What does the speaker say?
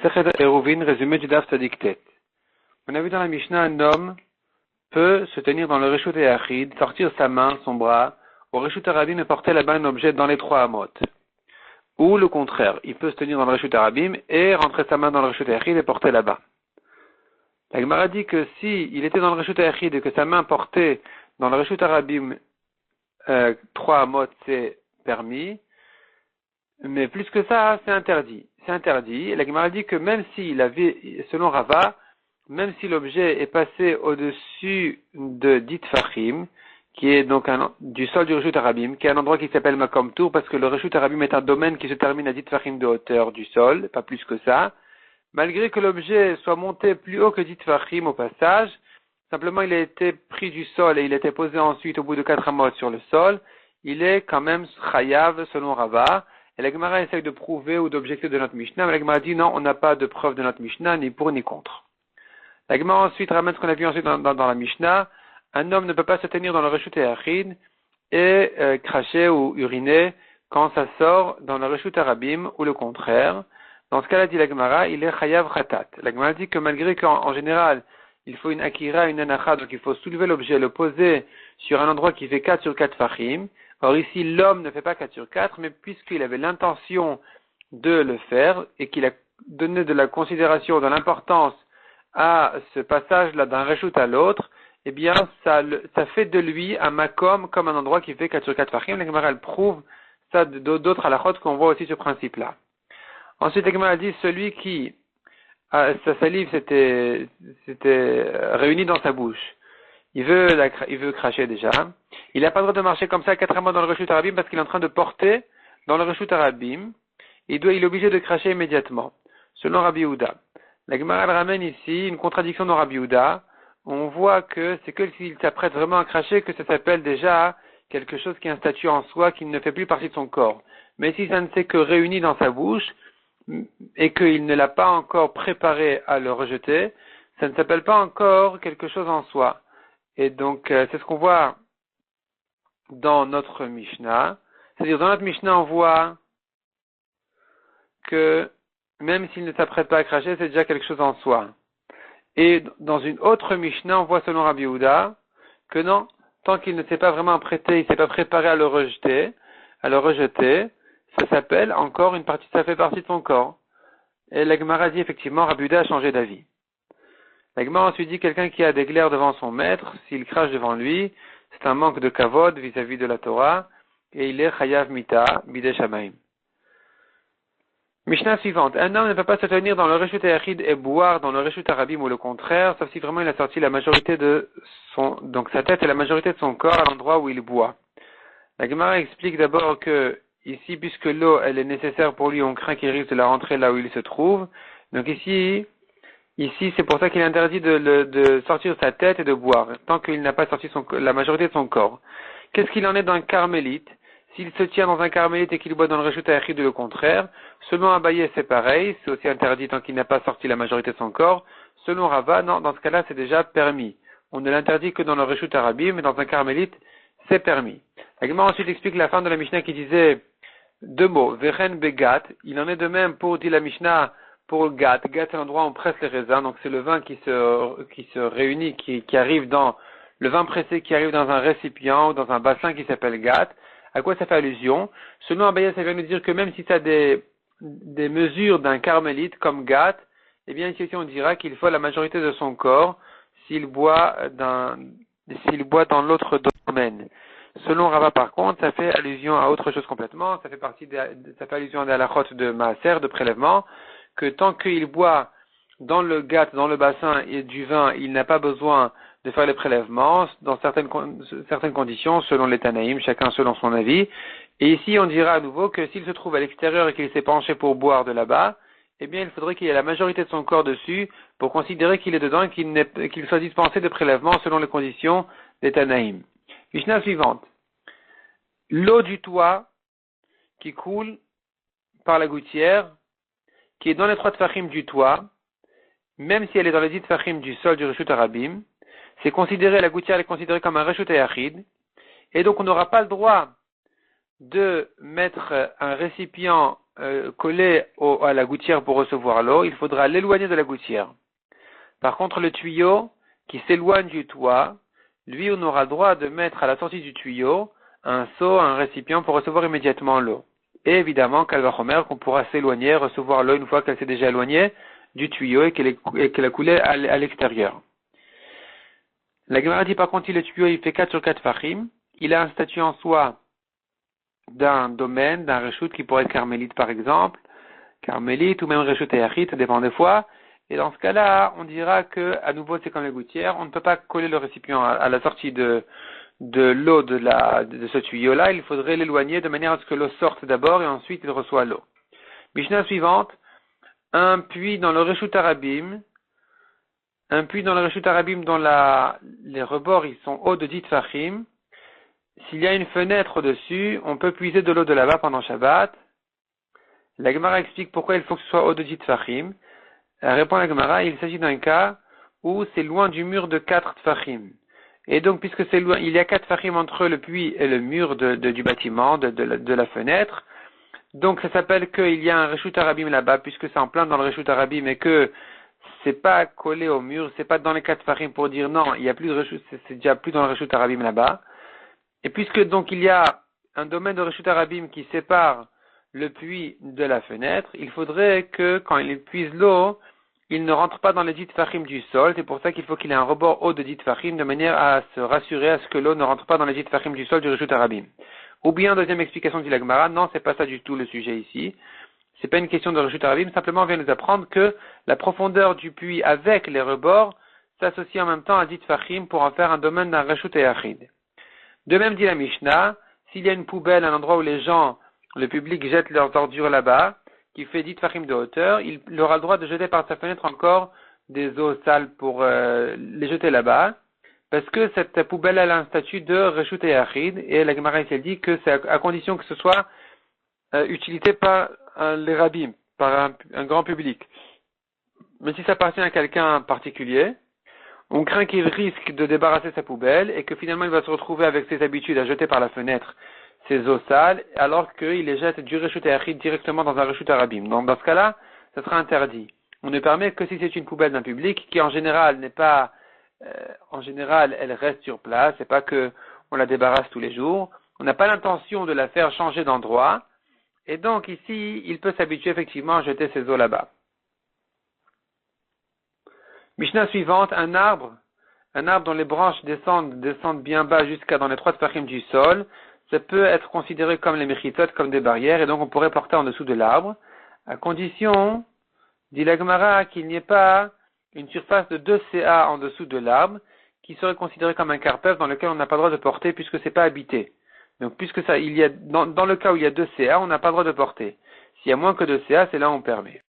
Masechet Eruvin, résumé du Daf Tzadiktet. On a vu dans la Mishnah, un homme peut se tenir dans le Reshut Yachid, sortir sa main, son bras, au Reshut Arabim et porter là-bas un objet dans les trois amot. Ou le contraire, il peut se tenir dans le Reshut Arabim et rentrer sa main dans le Reshut Yachid et porter là-bas. La Gemara dit que si il était dans le Reshut Yachid et que sa main portait dans le Reshut Arabim trois amot, c'est permis, mais plus que ça, c'est interdit. C'est interdit. Et la Gemara dit que même s'il avait, selon Rava, même si l'objet est passé au-dessus de dit Fahim, qui est donc du sol du Reshut Arabim, qui est un endroit qui s'appelle Makom Tour, parce que le Reshut Arabim est un domaine qui se termine à dit Fahim de hauteur du sol, pas plus que ça, malgré que l'objet soit monté plus haut que dit Fahim au passage, simplement il a été pris du sol et il a été posé ensuite au bout de 4 amot sur le sol, il est quand même chayav selon Rava. Et la Gemara essaye de prouver ou d'objecter de notre Mishnah, mais la Gemara dit non, on n'a pas de preuve de notre Mishnah, ni pour ni contre. La Gemara ensuite ramène ce qu'on a vu ensuite dans la Mishnah. Un homme ne peut pas se tenir dans le Reshut Yachid et cracher ou uriner quand ça sort dans le Reshut Arabim ou le contraire. Dans ce cas-là, dit la Gemara, il est chayav khatat. La Gemara dit que malgré qu'en général, il faut une akira, une anacha, donc il faut soulever l'objet, le poser sur un endroit qui fait 4 sur 4 fahim. Or ici, l'homme ne fait pas 4 sur 4, mais puisqu'il avait l'intention de le faire et qu'il a donné de la considération, de l'importance à ce passage-là d'un reshut à l'autre, eh bien, ça fait de lui un makom comme un endroit qui fait 4 sur 4 fahim. La Gemara, elle prouve ça d'autres halakhot qu'on voit aussi ce principe-là. Ensuite, la Gemara dit, celui qui, sa salive s'était réunie dans sa bouche, il veut cracher déjà. Il n'a pas le droit de marcher comme ça 4 mois dans le Reshut Arabim parce qu'il est en train de porter dans le Reshut Arabim. Il est obligé de cracher immédiatement. Selon Rabbi Yehuda. La Gemara ramène ici une contradiction dans Rabbi Yehuda. On voit que c'est que s'il s'apprête vraiment à cracher que ça s'appelle déjà quelque chose qui est un statut en soi qui ne fait plus partie de son corps. Mais si ça ne s'est que réuni dans sa bouche et qu'il ne l'a pas encore préparé à le rejeter, ça ne s'appelle pas encore quelque chose en soi. Et donc, c'est ce qu'on voit dans notre Mishnah. C'est-à-dire, dans notre Mishnah, on voit que même s'il ne s'apprête pas à cracher, c'est déjà quelque chose en soi. Et dans une autre Mishnah, on voit selon Rabbi Yehuda que non, tant qu'il ne s'est pas vraiment apprêté, il ne s'est pas préparé à le rejeter, ça s'appelle encore une partie, ça fait partie de son corps. Et la Gemara dit effectivement, Rabbi Yehuda a changé d'avis. La Gemara ensuite dit quelqu'un qui a des glaires devant son maître, s'il crache devant lui, c'est un manque de kavod vis-à-vis de la Torah, et il est chayav mita bidei shamayim. Mishnah suivante. Un homme ne peut pas se tenir dans le Reshut Yachid et boire dans le Reshut Arabim ou le contraire, sauf si vraiment il a sorti la majorité de donc sa tête et la majorité de son corps à l'endroit où il boit. La Gemara explique d'abord que ici, puisque l'eau, elle est nécessaire pour lui, on craint qu'il risque de la rentrer là où il se trouve. Donc ici, c'est pour ça qu'il est interdit de sortir sa tête et de boire, tant qu'il n'a pas sorti la majorité de son corps. Qu'est-ce qu'il en est d'un carmélite? S'il se tient dans un carmélite et qu'il boit dans le Reshut Yachid ou le contraire, selon Abaye c'est pareil, c'est aussi interdit tant qu'il n'a pas sorti la majorité de son corps. Selon Rava, non, dans ce cas-là c'est déjà permis. On ne l'interdit que dans le Reshut Arabim, mais dans un carmélite, c'est permis. La Gemara ensuite explique la fin de la Mishnah qui disait 2 mots, Vechen begat, il en est de même pour, dit la Mishnah, pour le gat. Gat, c'est l'endroit où on presse les raisins, donc c'est le vin qui se réunit, qui arrive dans, le vin pressé qui arrive dans un récipient ou dans un bassin qui s'appelle gat. À quoi ça fait allusion? Selon Abaye, ça vient nous dire que même si ça a des mesures d'un carmélite comme gat, eh bien ici on dira qu'il faut la majorité de son corps s'il boit dans l'autre domaine. Selon Rava, par contre, ça fait allusion à autre chose complètement. Ça fait allusion à la halachot de maaser, de prélèvement, que tant qu'il boit dans le gat, dans le bassin et du vin, il n'a pas besoin de faire les prélèvements dans certaines conditions, selon les Tanaïm, chacun selon son avis. Et ici, on dira à nouveau que s'il se trouve à l'extérieur et qu'il s'est penché pour boire de là-bas, eh bien, il faudrait qu'il y ait la majorité de son corps dessus pour considérer qu'il est dedans et qu'il soit dispensé de prélèvement selon les conditions des Tanaïm. Mishnah suivante. L'eau du toit qui coule par la gouttière, qui est dans les 3 tfachim du toit, même si elle est dans les 10 tfachim du sol du Reshut Arabim, la gouttière est considérée comme un Reshut Yachid, et donc on n'aura pas le droit de mettre un récipient collé à la gouttière pour recevoir l'eau, il faudra l'éloigner de la gouttière. Par contre, le tuyau qui s'éloigne du toit, lui, on aura le droit de mettre à la sortie du tuyau un seau, un récipient pour recevoir immédiatement l'eau. Et évidemment, Kalvachomer, qu'on pourra s'éloigner, recevoir l'eau une fois qu'elle s'est déjà éloignée du tuyau et qu'elle a coulé à l'extérieur. La Gemara dit par contre, si le tuyau il fait 4 sur 4 fachim, il a un statut en soi d'un domaine, d'un reshoot qui pourrait être carmélite par exemple, carmélite ou même reshoot et yachid, ça dépend des fois. Et dans ce cas-là, on dira que, à nouveau, c'est comme les gouttières, on ne peut pas coller le récipient à la sortie de l'eau de ce tuyau-là, il faudrait l'éloigner de manière à ce que l'eau sorte d'abord et ensuite il reçoit l'eau. Mishnah suivante, un puits dans le reshoot arabim, dont les rebords ils sont hauts de 10 fachim. S'il y a une fenêtre au-dessus, on peut puiser de l'eau de là-bas pendant Shabbat. La Gemara explique pourquoi il faut que ce soit haut de 10 fachim. Répond la Gemara, il s'agit d'un cas où c'est loin du mur de 4 tfachim. Et donc, puisque c'est loin, il y a 4 tfachim entre le puits et le mur du bâtiment, de la fenêtre. Donc, ça s'appelle qu'il y a un reshoot arabim là-bas, puisque c'est en plein dans le reshoot arabim et que c'est pas collé au mur, c'est pas dans les 4 tfachim pour dire non, il y a plus de reshoot, c'est déjà plus dans le reshoot arabim là-bas. Et puisque donc il y a un domaine de reshoot arabim qui sépare le puits de la fenêtre, il faudrait que quand il puise l'eau, il ne rentre pas dans les 10 tfachim du sol. C'est pour ça qu'il faut qu'il ait un rebord haut de 10 tfachim de manière à se rassurer à ce que l'eau ne rentre pas dans les 10 tfachim du sol du reshoot arabim. Ou bien, deuxième explication du Gemara, non, c'est pas ça du tout le sujet ici. C'est pas une question de reshoot arabim, simplement on vient nous apprendre que la profondeur du puits avec les rebords s'associe en même temps à 10 tfachim pour en faire un domaine d'un reshoot et achid. De même dit la Mishnah, s'il y a une poubelle, un endroit où le public jette leurs ordures là-bas, qui fait 10 tfachim de hauteur, il aura le droit de jeter par sa fenêtre encore des eaux sales pour les jeter là-bas, parce que cette poubelle elle a un statut de reshoot et achid, et la Gemara ici dit que c'est à condition que ce soit utilisé par les rabbins, par un grand public. Mais si ça appartient à quelqu'un particulier, on craint qu'il risque de débarrasser sa poubelle et que finalement il va se retrouver avec ses habitudes à jeter par la fenêtre ses eaux sales, alors qu'il les jette du reshoot et achid directement dans un reshoot arabim. Donc dans ce cas-là, ça sera interdit. On ne permet que si c'est une poubelle d'un public qui en général n'est pas, elle reste sur place, c'est pas que on la débarrasse tous les jours. On n'a pas l'intention de la faire changer d'endroit, et donc ici, il peut s'habituer effectivement à jeter ses eaux là-bas. Mishnah suivante, un arbre dont les branches descendent bien bas jusqu'à dans les 3 tfachim du sol, ça peut être considéré comme les mechitot, comme des barrières, et donc on pourrait porter en dessous de l'arbre, à condition, dit la Gemara, qu'il n'y ait pas une surface de 2 CA en dessous de l'arbre, qui serait considéré comme un carpef dans lequel on n'a pas le droit de porter puisque c'est pas habité. Donc puisque ça, il y a, dans le cas où il y a 2 CA, on n'a pas le droit de porter. S'il y a moins que 2 CA, c'est là où on permet.